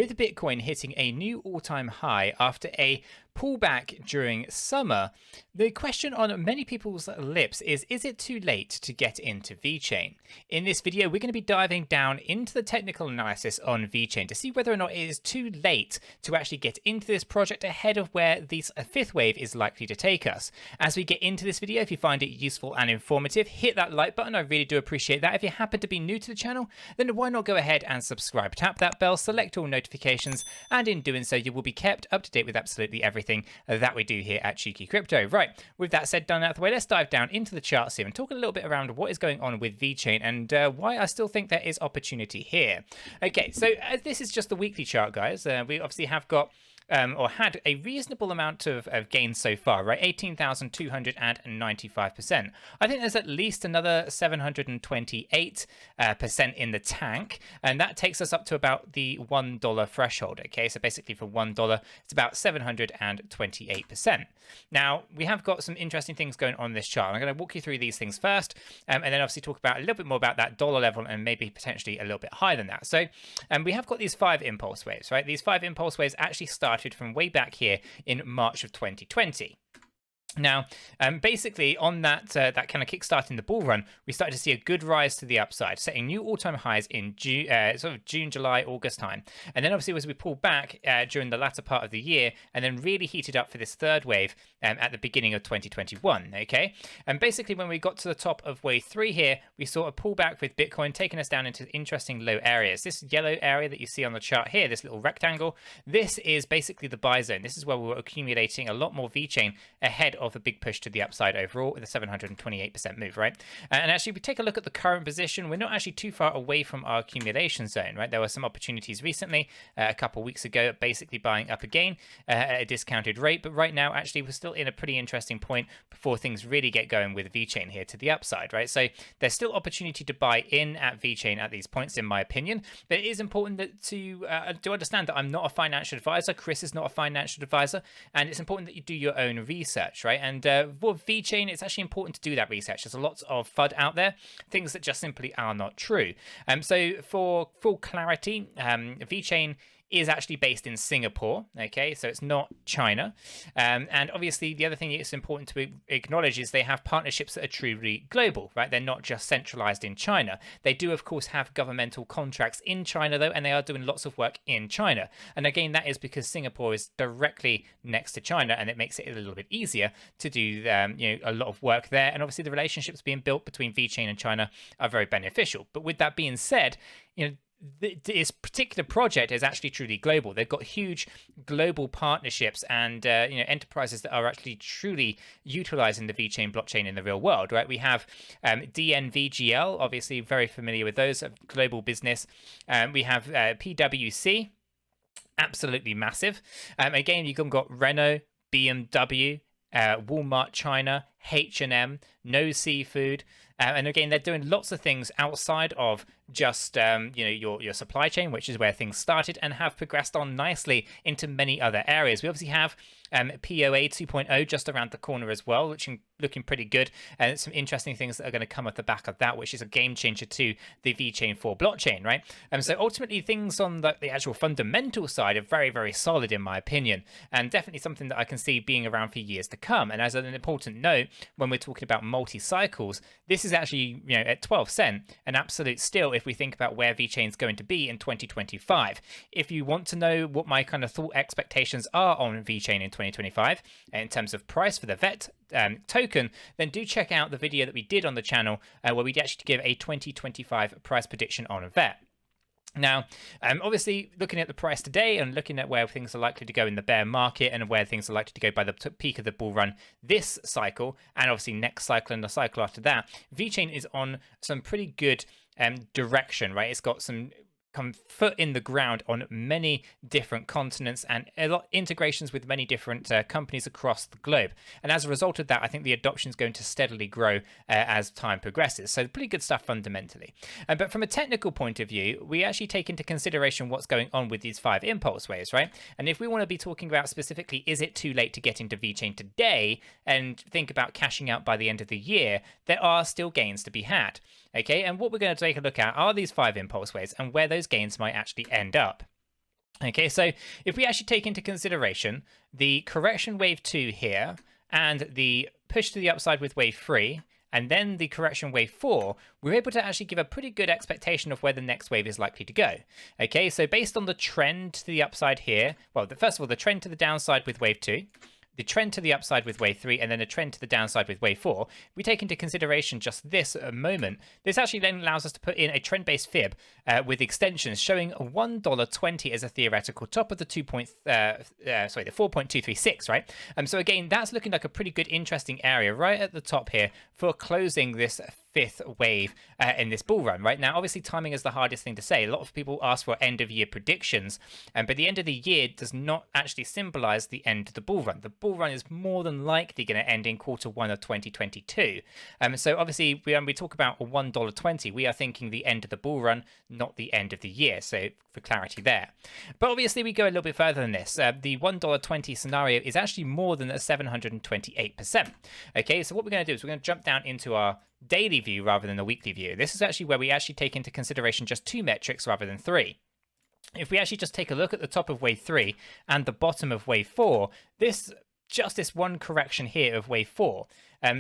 with Bitcoin hitting a new all-time high after a pullback during summer, the question on many people's lips is it too late to get into Vechain? In this video, we're going to be diving down into the technical analysis on Vechain to see whether or not it is too late to actually get into this project ahead of where this fifth wave is likely to take us. As we get into this video, if you find it useful and informative, hit that like button. I really do appreciate that. If you happen to be new to the channel, then why not go ahead and subscribe? Tap that bell, select all notifications, and in doing so, you will be kept up to date with absolutely everything that we do here at Cheeky Crypto. Right, with that said, done out of the way, let's dive down into the charts here and talk a little bit around what is going on with Vechain and why I still think there is opportunity here. Okay, so this is just the weekly chart, guys. We obviously have got or had a reasonable amount of gains so far, right? 18,295%. I think there's at least another 728% in the tank, and that takes us up to about the $1 threshold. Okay, so basically for $1, it's about 728%. Now, we have got some interesting things going on in this chart. I'm going to walk you through these things first, and then obviously talk about a little bit more about that dollar level and maybe potentially a little bit higher than that. So we have got these 5 impulse waves, right? These 5 impulse waves actually started from way back here in March of 2020. Now, basically on that that kind of kickstarting the bull run, we started to see a good rise to the upside, setting new all-time highs in June, July, August time. And then obviously as we pulled back during the latter part of the year, and then really heated up for this third wave at the beginning of 2021. Okay, and basically when we got to the top of wave 3 here, we saw a pullback with Bitcoin taking us down into interesting low areas. This yellow area that you see on the chart here, this little rectangle, this is basically the buy zone. This is where we were accumulating a lot more Vechain ahead of a big push to the upside overall with a 728% move, right? And actually, if we take a look at the current position, we're not actually too far away from our accumulation zone, right? There were some opportunities recently, a couple of weeks ago, basically buying up again at a discounted rate. But right now, actually, we're still in a pretty interesting point before things really get going with Vechain here to the upside, right? So there's still opportunity to buy in at Vechain at these points, in my opinion. But it is important that to understand that I'm not a financial advisor. Chris is not a financial advisor. And it's important that you do your own research, right? And for Vechain, it's actually important to do that research. There's a lot of FUD out there, things that just simply are not true. So for full clarity, Vechain is actually based in Singapore, okay, so it's not China. And obviously the other thing it's important to acknowledge is they have partnerships that are truly global, right? They're not just centralized in China. They do of course have governmental contracts in China though, and they are doing lots of work in China. And again, that is because Singapore is directly next to China, and it makes it a little bit easier to do a lot of work there. And obviously the relationships being built between Vechain and China are very beneficial. But with that being said, this particular project is actually truly global. They've got huge global partnerships and enterprises that are actually truly utilizing the Vechain blockchain in the real world, right? We have DNVGL, obviously very familiar with those, global business. We have PwC, absolutely massive. Again, you've got Renault, BMW, Walmart China, H&M, No Seafood, and again, they're doing lots of things outside of just your supply chain, which is where things started, and have progressed on nicely into many other areas. We obviously have POA 2.0 just around the corner as well, which is looking pretty good, and some interesting things that are going to come off the back of that, which is a game changer to the Vechain 4 blockchain, right? So ultimately, things on the actual fundamental side are very, very solid in my opinion, and definitely something that I can see being around for years to come. And as an important note, when we're talking about multi-cycles, this is actually, at 12 cent, an absolute steal if we think about where Vechain is going to be in 2025. If you want to know what my kind of thought expectations are on Vechain in 2025 in terms of price for the VET token, then do check out the video that we did on the channel where we actually give a 2025 price prediction on a VET. Now, obviously, looking at the price today and looking at where things are likely to go in the bear market and where things are likely to go by the peak of the bull run this cycle, and obviously next cycle and the cycle after that, Vechain is on some pretty good direction, right? It's got some foot in the ground on many different continents and a lot integrations with many different companies across the globe. And as a result of that, I think the adoption is going to steadily grow as time progresses. So pretty good stuff fundamentally. But from a technical point of view, we actually take into consideration what's going on with these 5 impulse waves, right? And if we want to be talking about specifically, is it too late to get into Vechain today and think about cashing out by the end of the year, there are still gains to be had. Okay, and what we're going to take a look at are these 5 impulse waves and where those gains might actually end up. Okay, so if we actually take into consideration the correction wave 2 here and the push to the upside with wave 3, and then the correction wave 4, we're able to actually give a pretty good expectation of where the next wave is likely to go. Okay, so based on the trend to the upside here, well, first of all, the trend to the downside with wave 2, the trend to the upside with wave 3, and then the trend to the downside with wave 4, we take into consideration just this moment. This actually then allows us to put in a trend-based fib with extensions showing $1.20 as a theoretical top of the the 4.236, right? So again, that's looking like a pretty good, interesting area right at the top here for closing this fifth wave in this bull run. Right now, obviously timing is the hardest thing to say. A lot of people ask for end of year predictions, but the end of the year does not actually symbolize the end of the bull run. The bull run is more than likely going to end in Q1 of 2022. So obviously when we talk about $1.20, we are thinking the end of the bull run, not the end of the year. So for clarity there. But obviously we go a little bit further than this. The $1.20 scenario is actually more than a 728%. Okay, so what we're going to do is we're going to jump down into our daily view rather than the weekly view. This is actually where we actually take into consideration just 2 metrics rather than 3. If we actually just take a look at the top of wave 3 and the bottom of wave 4, this one correction here of wave 4,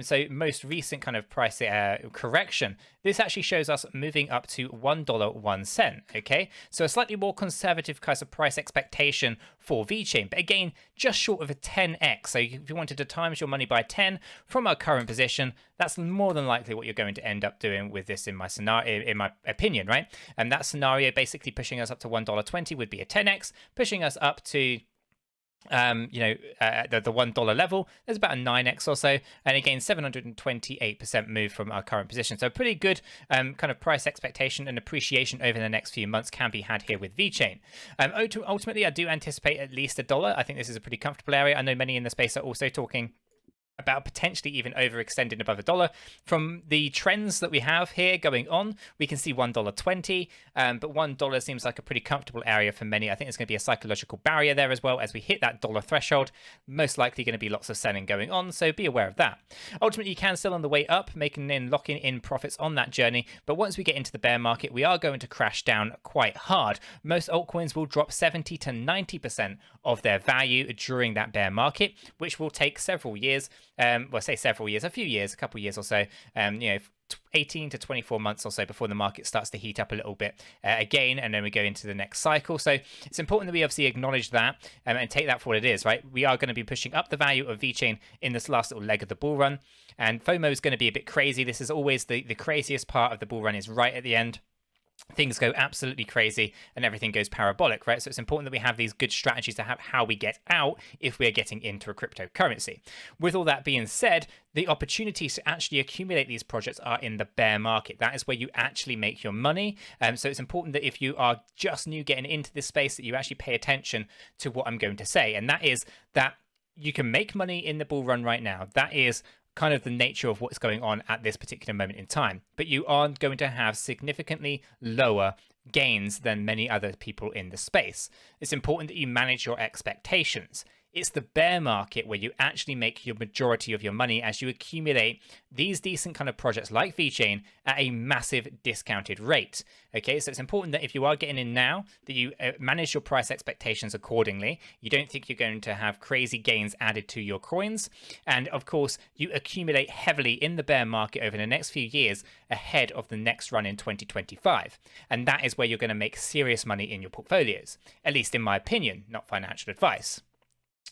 so most recent kind of price correction, this actually shows us moving up to $1.01. Okay, so a slightly more conservative kind of price expectation for Vechain, but again, just short of a 10x. So if you wanted to times your money by 10 from our current position, that's more than likely what you're going to end up doing with this in my scenario, in my opinion, right? And that scenario basically pushing us up to $1.20 would be a 10x, pushing us up to the $1 level, there's about a 9x or so, and again 728% move from our current position. So pretty good kind of price expectation and appreciation over the next few months can be had here with Vechain. Ultimately, I do anticipate at least $1. I think this is a pretty comfortable area. I know many in the space are also talking about potentially even overextending above $1. From the trends that we have here going on, we can see $1.20, but $1 seems like a pretty comfortable area for many. I think there's going to be a psychological barrier there as well. As we hit that dollar threshold, most likely going to be lots of selling going on, so be aware of that. Ultimately, you can still on the way up, locking in profits on that journey, but once we get into the bear market, we are going to crash down quite hard. Most altcoins will drop 70 to 90% of their value during that bear market, which will take several years. Well, say several years, a few years, a couple of years or so, 18 to 24 months or so before the market starts to heat up a little bit again, and then we go into the next cycle. So it's important that we obviously acknowledge that and take that for what it is, right? We are going to be pushing up the value of Vechain in this last little leg of the bull run, and FOMO is going to be a bit crazy. This is always the craziest part of the bull run, is right at the end. Things go absolutely crazy and everything goes parabolic, right? So it's important that we have these good strategies to have how we get out if we're getting into a cryptocurrency. With all that being said, the opportunities to actually accumulate these projects are in the bear market. That is where you actually make your money. So it's important that if you are just new getting into this space, that you actually pay attention to what I'm going to say. And that is that you can make money in the bull run right now. That is kind of the nature of what's going on at this particular moment in time, but you are going to have significantly lower gains than many other people in the space. It's important that you manage your expectations. It's the bear market where you actually make your majority of your money as you accumulate these decent kind of projects like Vechain at a massive discounted rate. Okay, so it's important that if you are getting in now, that you manage your price expectations accordingly. You don't think you're going to have crazy gains added to your coins. And of course, you accumulate heavily in the bear market over the next few years ahead of the next run in 2025. And that is where you're going to make serious money in your portfolios, at least in my opinion, not financial advice.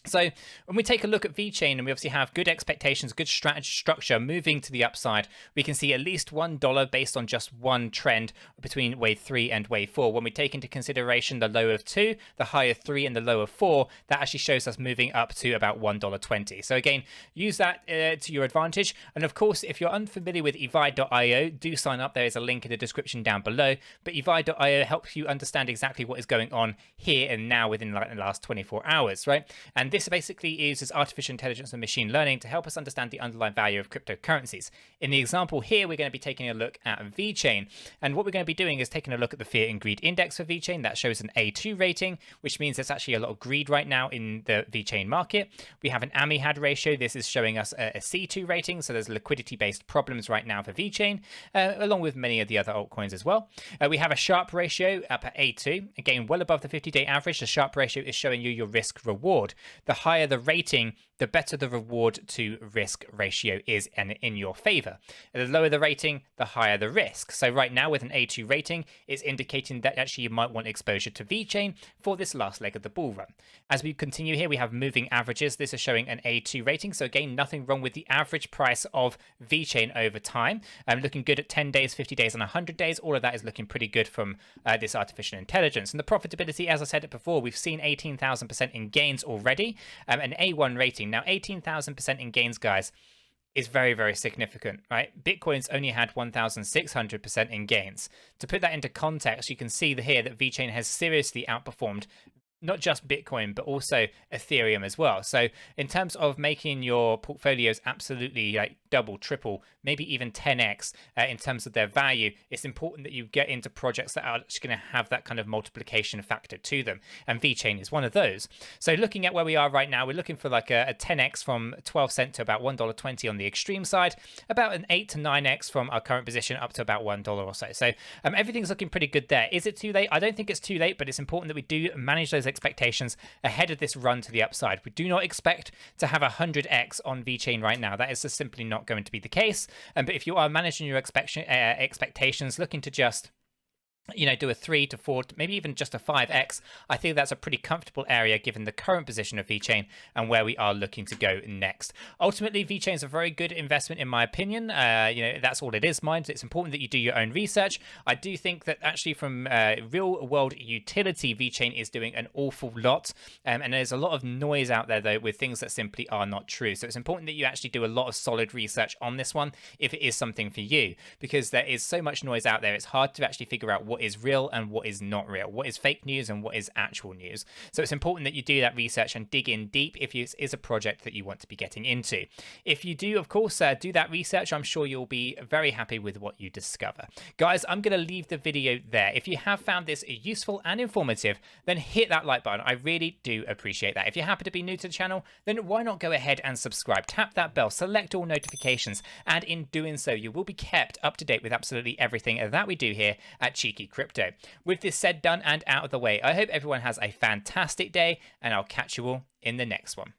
So when we take a look at Vechain, and we obviously have good expectations, good strategy structure moving to the upside, we can see at least $1 based on just one trend between wave 3 and wave 4. When we take into consideration the low of 2, the high of 3, and the low of 4, that actually shows us moving up to about $1.20. So again, use that to your advantage. And of course, if you're unfamiliar with advice.io, do sign up. There is a link in the description down below. But advice.io helps you understand exactly what is going on here and now within like the last 24 hours, right? And And this basically uses artificial intelligence and machine learning to help us understand the underlying value of cryptocurrencies. In the example here, we're going to be taking a look at Vechain. And what we're going to be doing is taking a look at the fear and greed index for Vechain. That shows an A2 rating, which means there's actually a lot of greed right now in the Vechain market. We have an 𝗕𝗎 ratio. This is showing us a C2 rating. So there's liquidity-based problems right now for Vechain, along with many of the other altcoins as well. We have a Sharpe ratio up at A2. Again, well above the 50-day average. The Sharpe ratio is showing you your risk reward. The higher the rating, the better the reward to risk ratio is and in your favor. The lower the rating, the higher the risk. So right now with an A2 rating, it's indicating that actually you might want exposure to Vechain for this last leg of the bull run. As we continue here, we have moving averages. This is showing an A2 rating. So again, nothing wrong with the average price of Vechain over time. Looking good at 10 days, 50 days, and 100 days. All of that is looking pretty good from this artificial intelligence. And the profitability, as I said it before, we've seen 18,000% in gains already. An A1 rating. Now, 18,000% in gains, guys, is very, very significant, right? Bitcoin's only had 1,600% in gains. To put that into context, you can see here that Vechain has seriously outperformed not just Bitcoin, but also Ethereum as well. So in terms of making your portfolios absolutely like double, triple, maybe even 10x in terms of their value, it's important that you get into projects that are just going to have that kind of multiplication factor to them. And Vechain is one of those. So looking at where we are right now, we're looking for like a 10x from 12 cents to about $1.20 on the extreme side, about an 8 to 9x from our current position up to about $1 or so. So everything's looking pretty good there. Is it too late? I don't think it's too late, but it's important that we do manage those expectations ahead of this run to the upside. We do not expect to have 100x on Vechain right now. That is just simply not going to be the case. But if you are managing your expectations, looking to just do a 3 to 4, maybe even just a 5x, I think that's a pretty comfortable area given the current position of Vechain and where we are looking to go next. Ultimately, Vechain is a very good investment in my opinion. That's all it is, mind. It's important that you do your own research. I do think that actually from real world utility, Vechain is doing an awful lot. And there's a lot of noise out there though with things that simply are not true. So it's important that you actually do a lot of solid research on this one if it is something for you, because there is so much noise out there. It's hard to actually figure out what is real and what is not real, what is fake news and what is actual news. So it's important that you do that research and dig in deep if it is a project that you want to be getting into. If you do, of course, do that research, I'm sure you'll be very happy with what you discover. Guys, I'm going to leave the video there. If you have found this useful and informative, then hit that like button. I really do appreciate that. If you happen to be new to the channel, then why not go ahead and subscribe, tap that bell, select all notifications, and in doing so, you will be kept up to date with absolutely everything that we do here at Cheeky Crypto. With this said, done, and out of the way, I hope everyone has a fantastic day, and I'll catch you all in the next one.